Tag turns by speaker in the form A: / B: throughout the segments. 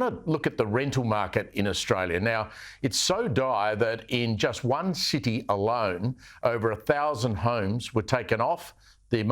A: want to look at the rental market in Australia. Now, it's so dire that in just one city alone, over 1,000 homes were taken off the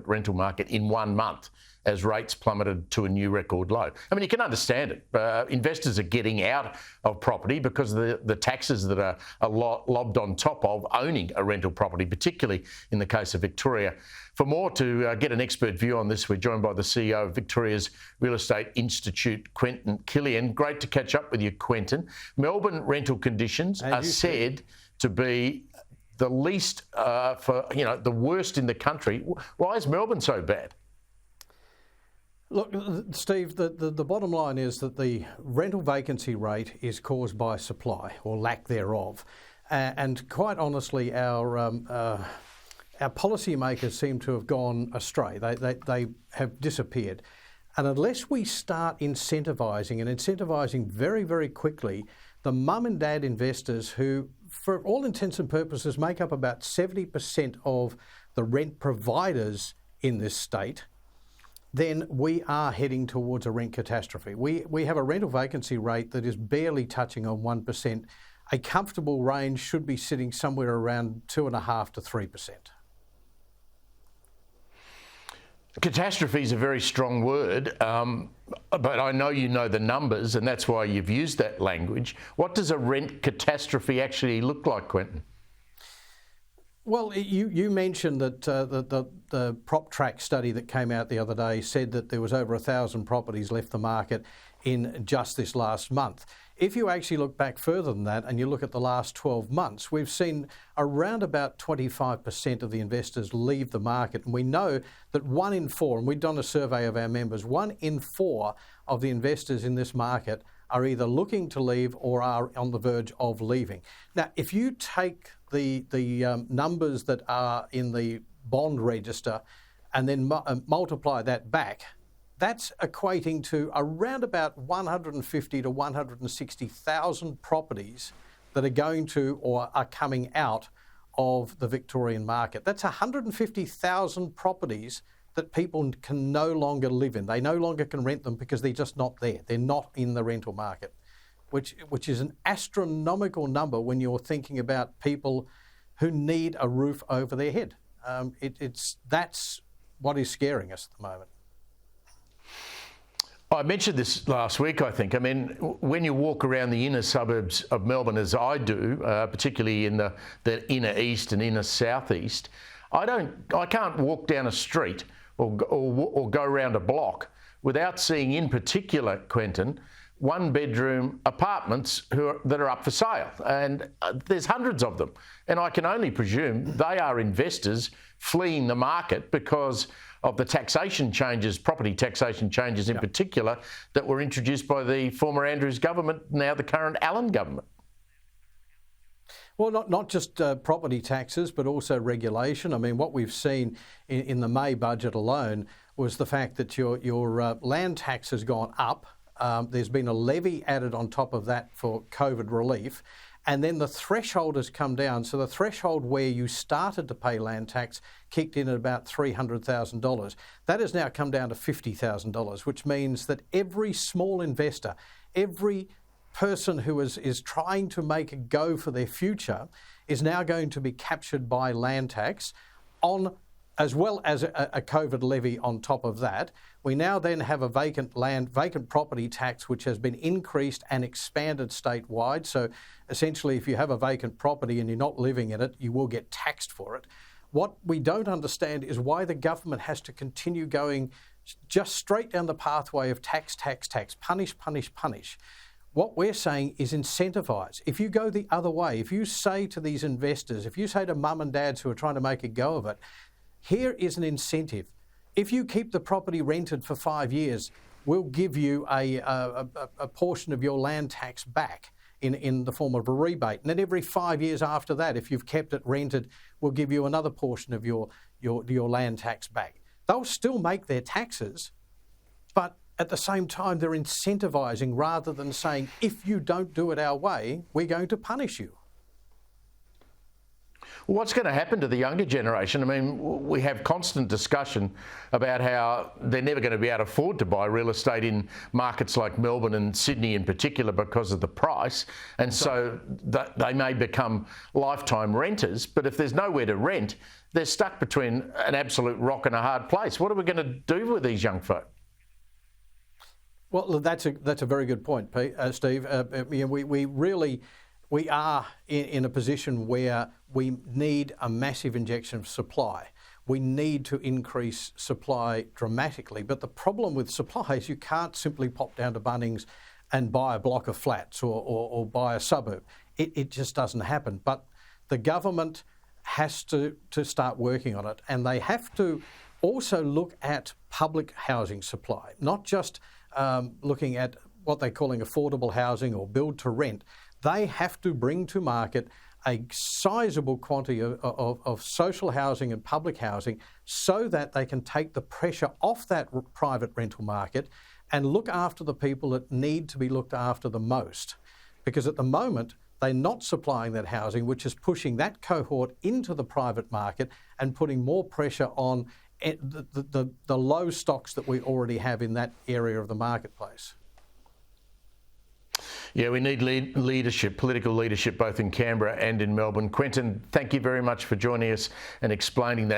A: rental market in 1 month as rates plummeted to a new record low. I mean, you can understand it. Investors are getting out of property because of the taxes that are lobbed on top of owning a rental property, particularly in the case of Victoria. For more to get an expert view on this, we're joined by the CEO of Victoria's Real Estate Institute, Quentin Kilian. Great to catch up with you, Quentin. Melbourne rental conditions are said to be the least, the worst in the country. Why is Melbourne so bad?
B: Look, Steve, the bottom line is that the rental vacancy rate is caused by supply or lack thereof. And quite honestly, our policymakers seem to have gone astray. They have disappeared. And unless we start incentivising very, very quickly, the mum and dad investors who, for all intents and purposes, make up about 70% of the rent providers in this state, then we are heading towards a rent catastrophe. We have a rental vacancy rate that is barely touching on 1%. A comfortable range should be sitting somewhere around 2.5% to 3%.
A: Catastrophe is a very strong word, but I know you know the numbers, and that's why you've used that language. What does a rent catastrophe actually look like, Quentin?
B: Well, you mentioned that the PropTrack study that came out the other day said that there was over 1,000 properties left the market in just this last month. If you actually look back further than that and you look at the last 12 months, we've seen around about 25% of the investors leave the market. And we know that 1 in 4, and we've done a survey of our members, 1 in 4 of the investors in this market are either looking to leave or are on the verge of leaving. Now, if you take the numbers that are in the bond register and then multiply that back, that's equating to around about 150 to 160,000 properties that are going to or are coming out of the Victorian market. That's 150,000 properties that people can no longer live in. They no longer can rent them because they're just not there. They're not in the rental market, which is an astronomical number when you're thinking about people who need a roof over their head. That's what is scaring us at the moment.
A: I mentioned this last week, I think. I mean, when you walk around the inner suburbs of Melbourne, as I do, particularly in the inner east and inner southeast, I can't walk down a street or go around a block without seeing, in particular, Quentin, 1-bedroom apartments that are up for sale. And there's hundreds of them. And I can only presume they are investors fleeing the market because of the taxation changes, property taxation changes in particular, that were introduced by the former Andrews government, now the current Allen government.
B: Well, not just property taxes, but also regulation. I mean, what we've seen in the May budget alone was the fact that your land tax has gone up. There's been a levy added on top of that for COVID relief. And then the threshold has come down. So the threshold where you started to pay land tax kicked in at about $300,000. That has now come down to $50,000, which means that every small investor, every person who is trying to make a go for their future is now going to be captured by land tax as well as a COVID levy on top of that. We now then have a vacant property tax, which has been increased and expanded statewide. So essentially, if you have a vacant property and you're not living in it, you will get taxed for it. What we don't understand is why the government has to continue going just straight down the pathway of tax, punish. What we're saying is incentivise. If you go the other way, if you say to these investors, if you say to mum and dads who are trying to make a go of it, here is an incentive. If you keep the property rented for 5 years, we'll give you a portion of your land tax back in the form of a rebate. And then every 5 years after that, if you've kept it rented, we'll give you another portion of your land tax back. They'll still make their taxes, but at the same time, they're incentivising rather than saying, if you don't do it our way, we're going to punish you.
A: What's going to happen to the younger generation? I mean, we have constant discussion about how they're never going to be able to afford to buy real estate in markets like Melbourne and Sydney in particular because of the price. And so they may become lifetime renters, but if there's nowhere to rent, they're stuck between an absolute rock and a hard place. What are we going to do with these young folk?
B: Well, that's a very good point, Steve. We are in a position where we need a massive injection of supply. We need to increase supply dramatically. But the problem with supply is you can't simply pop down to Bunnings and buy a block of flats or buy a suburb. It just doesn't happen. But the government has to start working on it, and they have to also look at public housing supply, not just looking at what they're calling affordable housing or build to rent. They have to bring to market a sizable quantity of social housing and public housing so that they can take the pressure off that private rental market and look after the people that need to be looked after the most. Because at the moment, they're not supplying that housing, which is pushing that cohort into the private market and putting more pressure on the low stocks that we already have in that area of the marketplace.
A: Yeah, we need leadership, political leadership, both in Canberra and in Melbourne. Quentin, thank you very much for joining us and explaining that.